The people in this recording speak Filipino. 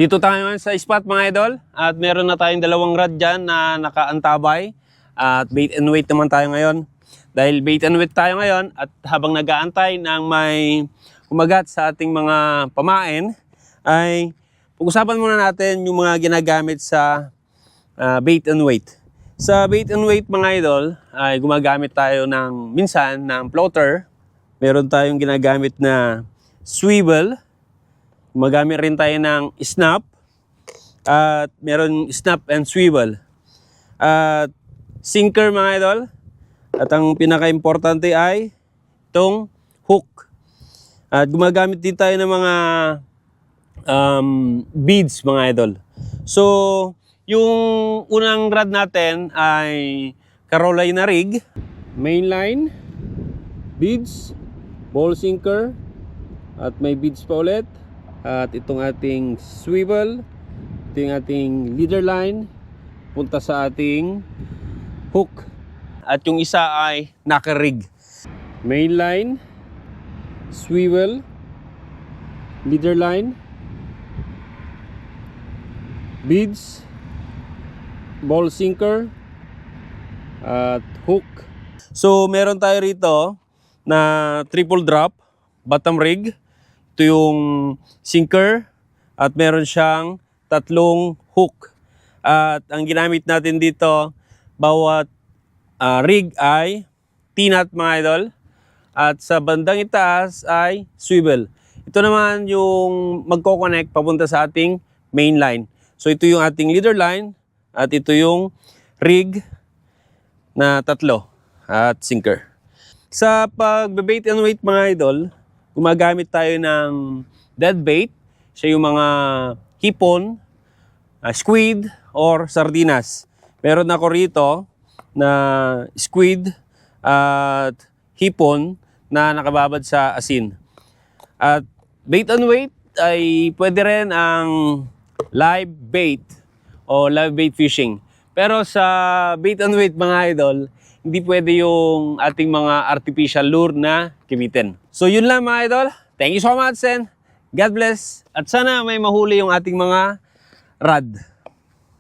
Dito tayo ngayon sa spot mga idol at meron na tayong dalawang rod dyan na nakaantabay at bait and wait naman tayo ngayon. Dahil bait and wait tayo ngayon at habang nag-aantay ng may kumagat sa ating mga pamain ay pag-usapan muna natin yung mga ginagamit sa bait and wait. Sa bait and wait mga idol ay gumagamit tayo minsan ng floater. Meron tayong ginagamit na swivel. Gumagamit rin tayo ng snap at meron snap and swivel at sinker mga idol, at ang pinaka-importante ay itong hook. At gumagamit din tayo ng mga beads mga idol. So yung unang rod natin ay Carolina rig, mainline, beads, ball sinker at may beads pa ulit. At itong ating swivel, ito yung ating leader line, punta sa ating hook. At yung isa ay knocker rig. Main line, swivel, leader line, beads, ball sinker, at hook. So meron tayo rito na triple drop, bottom rig. Ito yung sinker at meron siyang tatlong hook. At ang ginamit natin dito, bawat rig ay T-nut mga idol. At sa bandang itaas ay swivel. Ito naman yung magko-connect papunta sa ating main line. So ito yung ating leader line at ito yung rig na tatlo at sinker. Sa pag-bait and wait mga idol, gumagamit tayo ng dead bait. Siya yung mga hipon, squid, or sardinas. Meron ako rito na squid at hipon na nakababad sa asin. At bait and wait ay pwede rin ang live bait o live bait fishing. Pero sa bait and wait mga idol, hindi pwede yung ating mga artificial lure na gamitin. So yun lang mga idol. Thank you so much and God bless. At sana may mahuli yung ating mga rod.